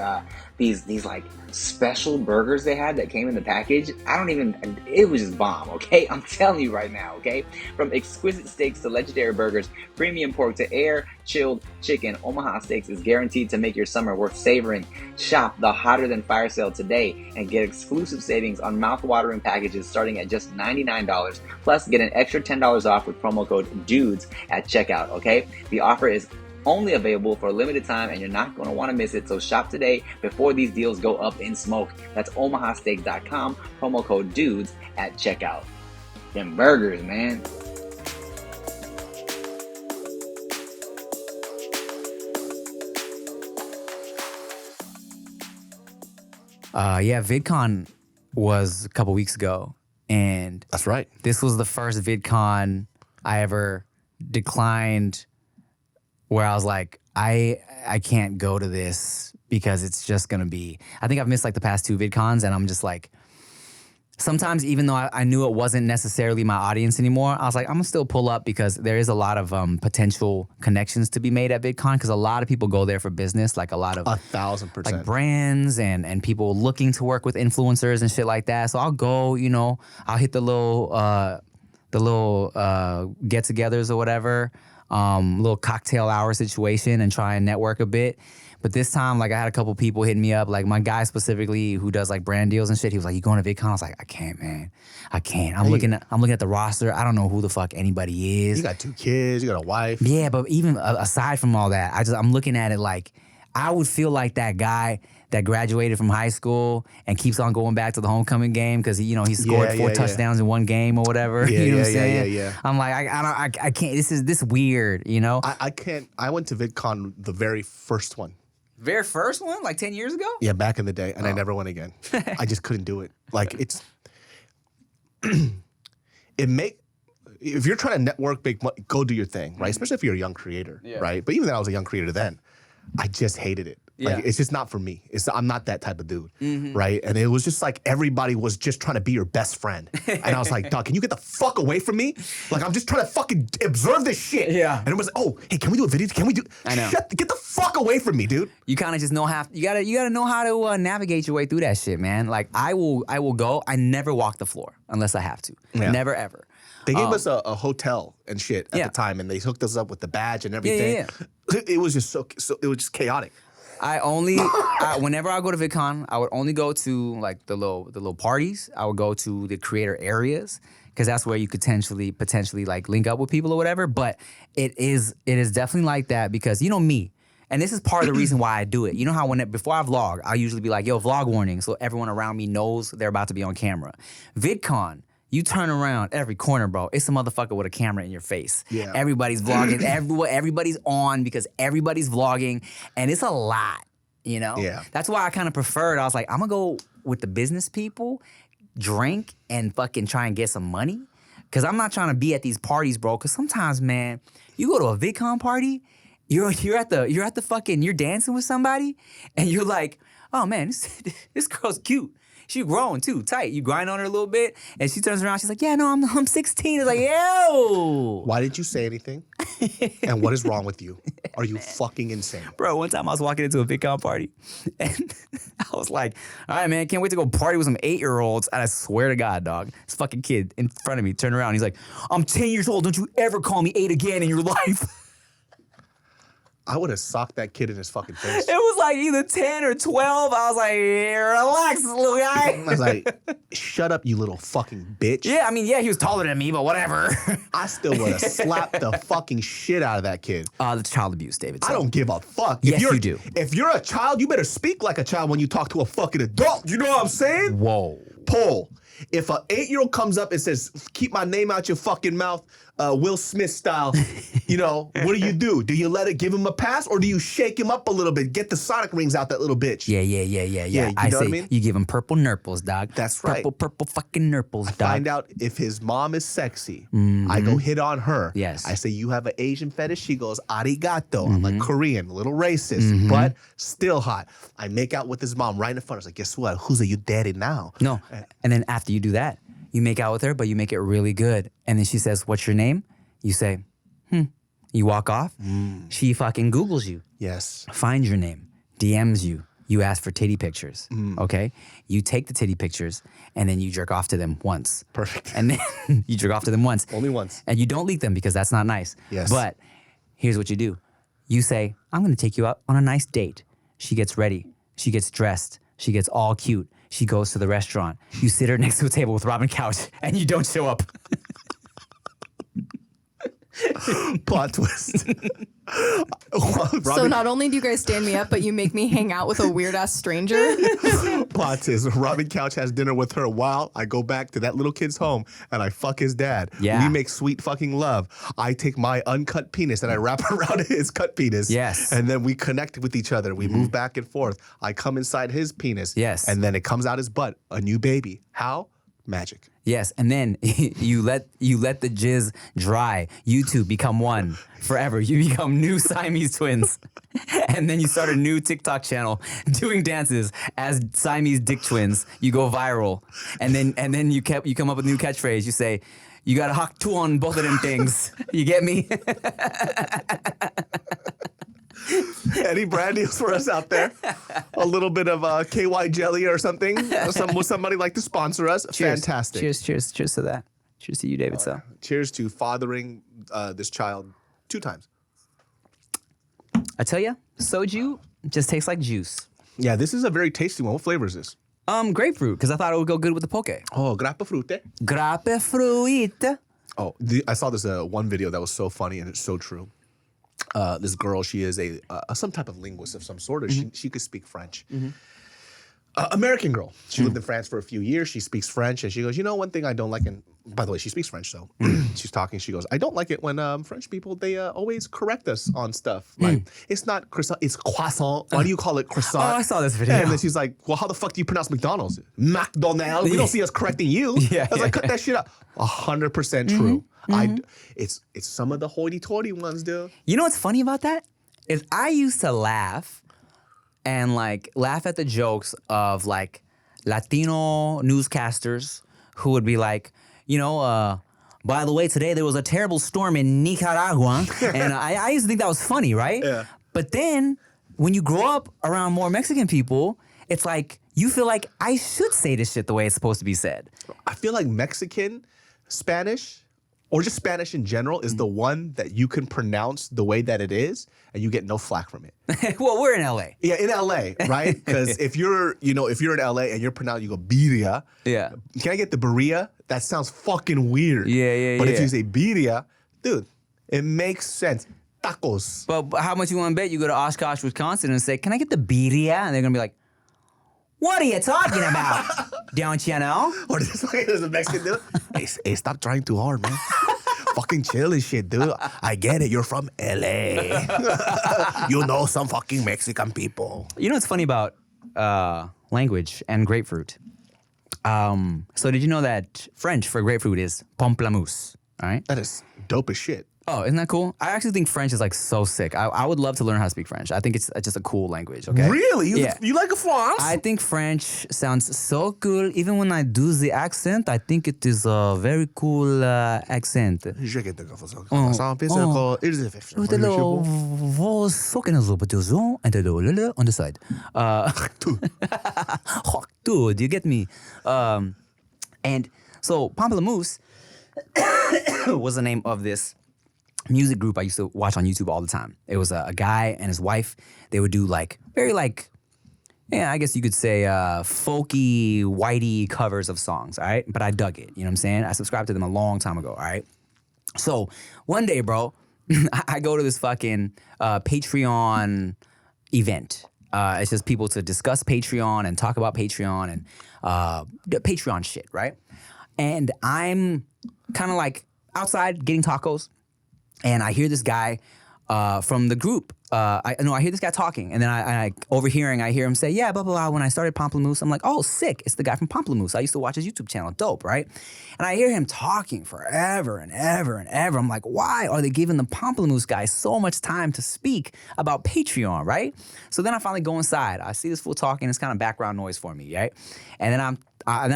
like special burgers they had that came in the package. It was just bomb, okay? I'm telling you right now, okay? From exquisite steaks to legendary burgers, premium pork to air-chilled chicken, Omaha Steaks is guaranteed to make your summer worth savoring. Shop the Hotter Than Fire sale today and get exclusive savings on mouth-watering packages starting at just $99. Plus, get an extra $10 off with promo code DUDES at checkout, okay? The offer is only available for a limited time and you're not going to want to miss it, so shop today before these deals go up in smoke. That's omahasteaks.com, promo code DUDES at checkout. Them burgers, man. Yeah, VidCon was a couple weeks ago, and That's right. this was the first VidCon I ever declined where I was like, I can't go to this because it's just gonna be, I think I've missed like the past 2 VidCons, and I'm just like, sometimes even though I knew it wasn't necessarily my audience anymore, I was like, I'm gonna still pull up because there is a lot of potential connections to be made at VidCon because a lot of people go there for business, like a lot of 1,000%. like brands and people looking to work with influencers and shit like that. So I'll go, you know, I'll hit the little get-togethers or whatever, little cocktail hour situation and try and network a bit. But this time, like I had a couple people hitting me up, like my guy specifically who does like brand deals and shit. He was like, "You going to VidCon?" I was like, "I can't, man. I can't." I'm looking at the roster. I don't know who the fuck anybody is. You got 2 kids. You got a wife. Yeah, but even aside from all that, I'm looking at it like I would feel like that guy that graduated from high school and keeps on going back to the homecoming game because he scored 4 touchdowns in one game or whatever. Yeah, you know what I'm saying? yeah. I'm like, I can't. This weird, you know. I can't. I went to VidCon the very first one. Very first one, like 10 years ago. Yeah, back in the day, and I never went again. I just couldn't do it. Like it's, if you're trying to network, make money, go do your thing, right? Especially if you're a young creator, right? But even then, I was a young creator then. I just hated it. Like it's just not for me. I'm not that type of dude, right? And it was just like everybody was just trying to be your best friend, and I was like, "Dog, can you get the fuck away from me? Like I'm just trying to fucking observe this shit." Yeah. And it was like, "Oh, hey, can we do a video? Can we do?" I know. Get the fuck away from me, dude. You kind of just you gotta know how to navigate your way through that shit, man. Like I will go. I never walk the floor unless I have to. Yeah. Never ever. They gave us a hotel and shit at the time, and they hooked us up with the badge and everything. Yeah. It was just so it was just chaotic. Whenever I go to VidCon, I would only go to like the little parties. I would go to the creator areas because that's where you could potentially like link up with people or whatever. But it is definitely like that because you know me, And this is part of the reason why I do it. You know how before I vlog, I usually be like, yo, vlog warning, so everyone around me knows they're about to be on camera. VidCon, you turn around every corner, bro. It's a motherfucker with a camera in your face. Yeah. Everybody's vlogging. Everybody's on because everybody's vlogging. And it's a lot, you know? Yeah. That's why I kind of preferred. I was like, I'm going to go with the business people, drink, and fucking try and get some money. Because I'm not trying to be at these parties, bro. Because sometimes, man, you go to a VidCon party, you're dancing with somebody, and you're like, oh, man, this girl's cute. She grown too, tight. You grind on her a little bit, and she turns around. She's like, "Yeah, no, I'm 16." It's like, yo. Why didn't you say anything? And what is wrong with you? Are you fucking insane? Bro, one time I was walking into a VidCon party, and I was like, all right, man, can't wait to go party with some 8-year-olds. And I swear to God, dog, this fucking kid in front of me turned around. He's like, I'm 10 years old. Don't you ever call me 8 again in your life. I would have socked that kid in his fucking face. It was like either 10 or 12. I was like, relax, little guy. I was like, shut up, you little fucking bitch. Yeah, I mean, yeah, he was taller than me, but whatever. I still would have slapped the fucking shit out of that kid. That's child abuse, David. I don't give a fuck. Yes, you do. If you're a child, you better speak like a child when you talk to a fucking adult. You know what I'm saying? Whoa. Poll. If an 8-year-old comes up and says, keep my name out your fucking mouth, Will Smith style, you know, what do? Do you let it give him a pass or do you shake him up a little bit? Get the sonic rings out, that little bitch. Yeah. You I know say what I mean? you give him purple nurples, dog. That's right. Purple fucking nurples, dog. Find out if his mom is sexy. I go hit on her. Yes. I say, you have an Asian fetish? She goes, arigato. I'm like, Korean, a little racist, but still hot. I make out with his mom right in front. I was like, guess what? Who's your daddy now? No. And then after you do that, you make out with her, but you make it really good. And then she says, what's your name? You say, You walk off. She fucking Googles you. Yes. Finds your name. DMs you. You ask for titty pictures. Okay? You take the titty pictures and then you jerk off to them once. Perfect. And then you jerk off to them once. Only once. And you don't leak them because that's not nice. Yes. But here's what you do. You say, I'm going to take you out on a nice date. She gets ready. She gets dressed. She gets all cute. She goes to the restaurant. You sit her next to a table with Robyn Couch and you don't show up. Plot twist. So not only do you guys stand me up, but you make me hang out with a weird ass stranger. Plot twist. Robyn Couch has dinner with her while I go back to that little kid's home and I fuck his dad. Yeah. We make sweet fucking love. I take my uncut penis and I wrap around his cut penis. Yes. And then we connect with each other. We move back and forth. I come inside his penis. Yes. And then it comes out his butt. A new baby. How? Magic. Yes, and then you let the jizz dry. You two become one forever. You become new Siamese twins, and then you start a new TikTok channel doing dances as Siamese dick twins. You go viral, and then you come up with a new catchphrase. You say, "You got to hock two on both of them things." You get me? Any brand deals for us out there? A little bit of KY jelly or something? Would somebody like to sponsor us? Cheers. Fantastic. Cheers to that. Cheers to you, David. So. Cheers to fathering this child 2 times. I tell you, soju just tastes like juice. Yeah, this is a very tasty one. What flavor is this? Grapefruit, because I thought it would go good with the poke. Oh, grapefruit. Grapefruit. Oh, I saw this one video that was so funny and it's so true. This girl, she is some type of linguist of some sort. Or she could speak French. American girl. She lived in France for a few years. She speaks French, and she goes, you know, one thing I don't like, and by the way, she speaks French, so she's talking. She goes, I don't like it when French people, they always correct us on stuff. Like, it's not croissant, it's croissant. Why do you call it croissant? Oh, I saw this video. And then she's like, well, how the fuck do you pronounce McDonald's? McDonald's. We don't see us correcting you. I was like, cut that shit out. 100% true. It's some of the hoity-toity ones, dude. You know what's funny about that? Is I used to laugh and laugh at the jokes of Latino newscasters who would be like, by the way, today there was a terrible storm in Nicaragua. And I used to think that was funny, right? Yeah. But then when you grow up around more Mexican people, it's like you feel like I should say this shit the way it's supposed to be said. I feel like Mexican Spanish, or just Spanish in general, is the one that you can pronounce the way that it is, and you get no flack from it. Well, we're in LA. Yeah, in LA, right? Because if you're in LA and you're pronouncing, you go birria. Yeah. Can I get the birria? That sounds fucking weird. Yeah. But if you say birria, dude, it makes sense. tacos. But how much you want to bet you go to Oshkosh, Wisconsin and say, can I get the birria? And they're going to be like, what are you talking about? Don't you know? Or there's a Mexican dude. Hey, stop trying too hard, man. Fucking chill and shit, dude. I get it. You're from LA. You know some fucking Mexican people. You know what's funny about language and grapefruit? So did you know that French for grapefruit is pamplemousse? All right. That is dope as shit. Oh, isn't that cool? I actually think French is like so sick. I would love to learn how to speak French. I think it's just a cool language. Okay. Really? Yeah. You like a France? I think French sounds so cool. Even when I do the accent, I think it is a very cool accent. On the side. Do you get me? And so Pamplemousse was the name of this music group I used to watch on YouTube all the time. It was a guy and his wife. They would do like very like, yeah, I guess you could say folky, whitey covers of songs, all right? But I dug it, you know what I'm saying? I subscribed to them a long time ago, all right? So one day, bro, I go to this fucking Patreon event. It's just people to discuss Patreon and talk about Patreon and the Patreon shit, right? And I'm kind of like outside getting tacos. And I hear this guy from the group. I hear this guy talking, and then I overhearing, I hear him say, yeah, blah, blah, blah. When I started Pamplemousse, I'm like, oh, sick. It's the guy from Pamplemousse. I used to watch his YouTube channel. Dope, right? And I hear him talking forever and ever and ever. I'm like, why are they giving the Pamplemousse guy so much time to speak about Patreon, right? So then I finally go inside. I see this fool talking. It's kind of background noise for me, right? And then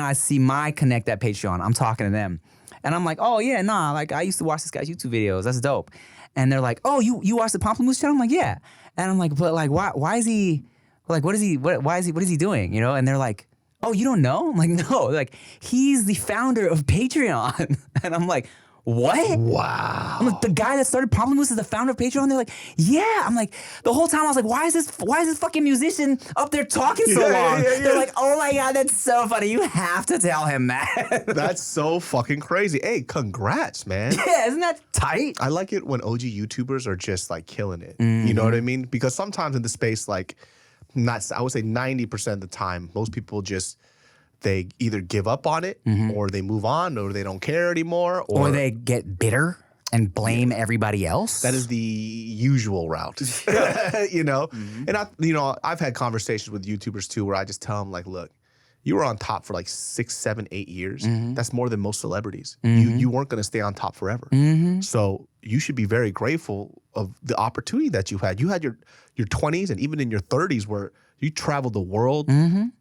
I see my connect at Patreon. I'm talking to them. And I'm like, oh, yeah, nah, like, I used to watch this guy's YouTube videos. That's dope. And they're like, oh, you watch the Pamplemousse channel? I'm like, yeah. And I'm like, but, like, why is he, like, what is he doing, you know? And they're like, oh, you don't know? I'm like, no. They're like, he's the founder of Patreon. And I'm like, what? Wow. I'm like, the guy that started Pamplemousse is the founder of Patreon? They're like, yeah. I'm like, the whole time I was like, why is this fucking musician up there talking so long? They're like, oh my God, that's so funny. You have to tell him that. That's so fucking crazy. Hey, congrats, man. Yeah, isn't that tight? I like it when OG YouTubers are just like killing it. You know what I mean? Because sometimes in the space, like, I would say 90% of the time, most people just, they either give up on it or they move on or they don't care anymore. Or they get bitter and blame everybody else. That is the usual route, you know? And I've had conversations with YouTubers too where I just tell them like, look, you were on top for like 6, 7, 8 years. That's more than most celebrities. You weren't going to stay on top forever. So you should be very grateful of the opportunity that you had. You had your 20s and even in your 30s where you traveled the world,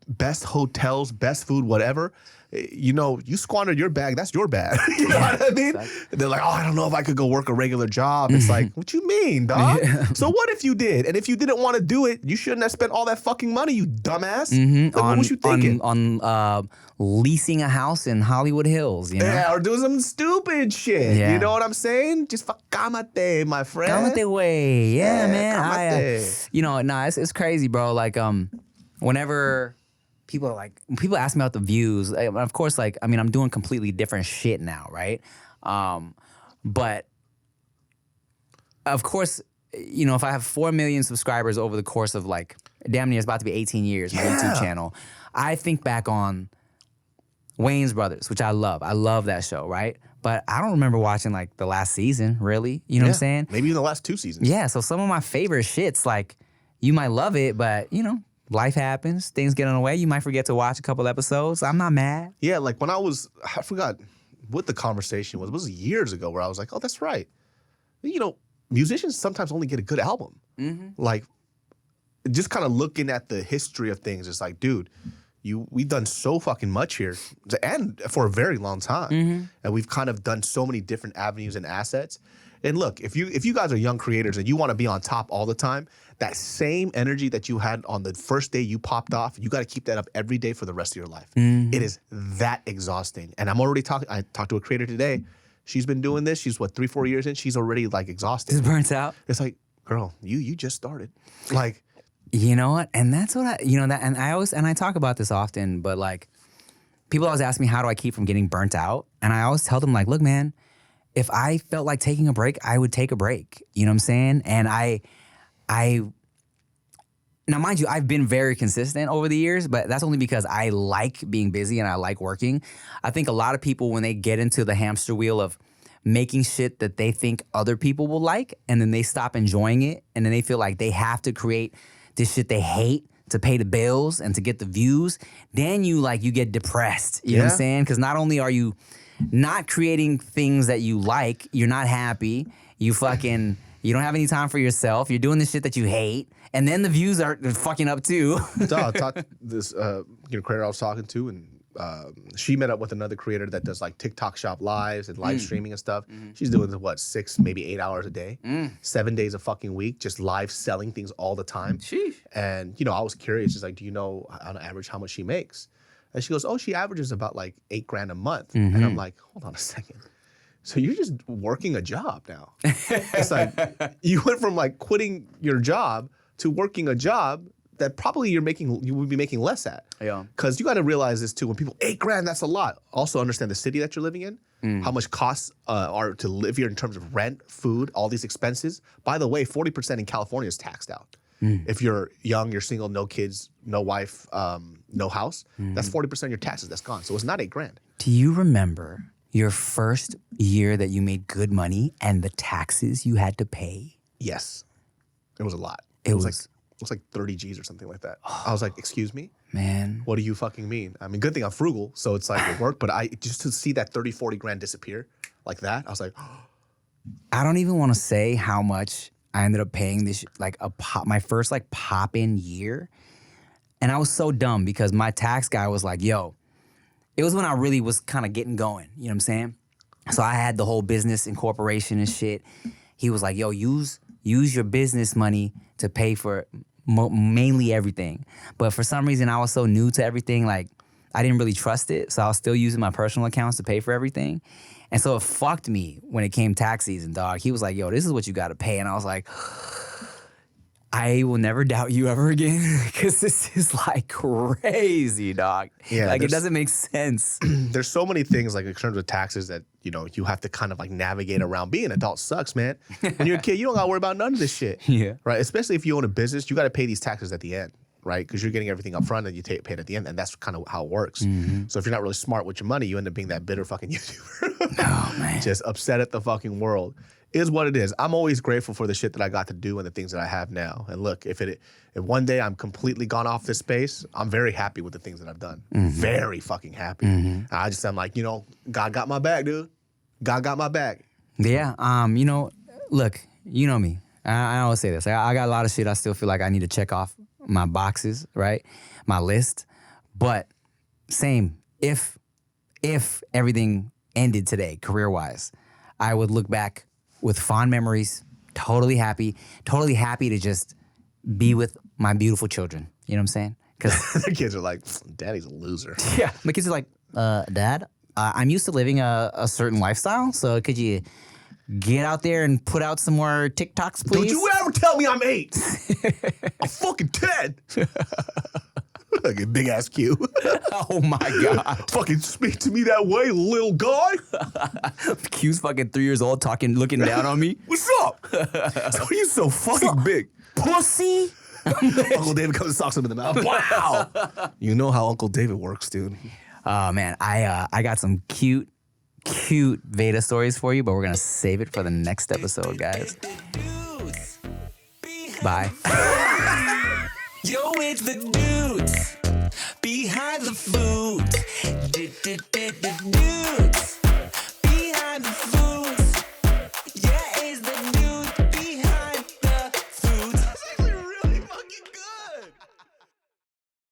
best hotels, best food, whatever. You know, you squandered your bag, that's your bag. You know what I mean? Exactly. They're like, oh, I don't know if I could go work a regular job. It's like, what you mean, dog? Yeah. So what if you did? And if you didn't want to do it, you shouldn't have spent all that fucking money, you dumbass. Like, what was you thinking? On leasing a house in Hollywood Hills, you know? Yeah, or doing some stupid shit. Yeah. You know what I'm saying? Just cámate, my friend. Cámate way. Yeah, man. It's crazy, bro. Like, whenever people ask me about the views, of course, like, I mean, I'm doing completely different shit now, right? But of course, you know, if I have 4 million subscribers over the course of like damn near, it's about to be 18 years, my YouTube channel, I think back on Wayne's Brothers, which I love. I love that show, right? But I don't remember watching like the last season, really. You know what I'm saying? Maybe in the last 2 seasons. Yeah, so some of my favorite shits, like, you might love it, but, you know, life happens. Things get in the way. You might forget to watch a couple episodes. I'm not mad. Yeah, like when I forgot what the conversation was. It was years ago where I was like, oh, that's right. You know, musicians sometimes only get a good album. Like, just kind of looking at the history of things, it's like, dude, we've done so fucking much here, and for a very long time. And we've kind of done so many different avenues and assets. And look, if you guys are young creators and you want to be on top all the time, that same energy that you had on the first day you popped off, you got to keep that up every day for the rest of your life. It is that exhausting. And I'm already I talked to a creator today. She's been doing this. She's 3, 4 years in. She's already like exhausted. Just burnt out. It's like, girl, you just started. Like, you know what? And that's what I talk about this often, but like, people always ask me, how do I keep from getting burnt out? And I always tell them, like, look, man, if I felt like taking a break, I would take a break. You know what I'm saying? And now, mind you, I've been very consistent over the years, but that's only because I like being busy and I like working. I think a lot of people, when they get into the hamster wheel of making shit that they think other people will like, and then they stop enjoying it, and then they feel like they have to create this shit they hate to pay the bills and to get the views, then you get depressed. You know what I'm saying? Because not only are you not creating things that you like, you're not happy, you don't have any time for yourself, you're doing the shit that you hate, and then the views are fucking up too. This creator I was talking to, and she met up with another creator that does like TikTok shop lives and live streaming and stuff. She's doing 6, maybe 8 hours a day, 7 days a fucking week, just live selling things all the time. Sheesh. And I was curious, just like, do you know on average how much she makes? And she goes, oh, she averages about like $8,000 a month. And I'm like, hold on a second. So you're just working a job now. It's like you went from like quitting your job to working a job that probably you would be making less at. Yeah. Because you got to realize this too. When people, $8,000, that's a lot. Also understand the city that you're living in, how much costs are to live here in terms of rent, food, all these expenses. By the way, 40% in California is taxed out. If you're young, you're single, no kids, no wife, no house, that's 40% of your taxes that's gone. So it's not $8,000. do you remember your first year that you made good money and the taxes you had to pay? Yes. It was a lot. It was like 30 G's or something like that. I was like, excuse me? Man. What do you fucking mean? I mean, good thing I'm frugal, so it's like it worked, but just to see that 30, 40 grand disappear like that, I was like, I don't even want to say how much I ended up paying this, my first pop-in year. And I was so dumb because my tax guy was like, yo, it was when I really was kind of getting going, you know what I'm saying? So I had the whole business incorporation and shit. He was like, yo, use your business money to pay for mainly everything. But for some reason, I was so new to everything, I didn't really trust it. So I was still using my personal accounts to pay for everything. And so it fucked me when it came tax season, dog. He was like, yo, this is what you got to pay. And I was like, I will never doubt you ever again because this is crazy, dog. Yeah, it doesn't make sense. there's so many things in terms of taxes that, you have to kind of navigate around. Being an adult sucks, man. When you're a kid, you don't got to worry about none of this shit. Yeah. Right? Especially if you own a business, you got to pay these taxes at the end, right? Because you're getting everything up front and you pay it at the end. And that's kind of how it works. Mm-hmm. So if you're not really smart with your money, you end up being that bitter fucking YouTuber. Oh, man. Just upset at the fucking world. Is what it is. I'm always grateful for the shit that I got to do and the things that I have now. And look, if one day I'm completely gone off this space, I'm very happy with the things that I've done. Mm-hmm. Very fucking happy. Mm-hmm. I'm like, God got my back, dude. God got my back. Yeah. Look, you know me. I always say this. I got a lot of shit I still feel like I need to check off my boxes, right? My list. But same, if everything ended today, career-wise, I would look back with fond memories, totally happy to just be with my beautiful children. You know what I'm saying? Because the kids are like, Daddy's a loser. Yeah. My kids are like, Dad, I'm used to living a certain lifestyle, so could you get out there and put out some more TikToks, please? Don't you ever tell me I'm 8. I'm fucking 10. Like a big ass Q. Oh my God. Fucking speak to me that way, little guy. Q's fucking 3 years old looking down on me. What's up? So you so fucking big. Pussy. Uncle David comes and socks him in the mouth. Wow. You know how Uncle David works, dude. Oh man, I got some cute Veda stories for you, but we're gonna save it for the next episode, guys. Bye. Yo, it's the dudes.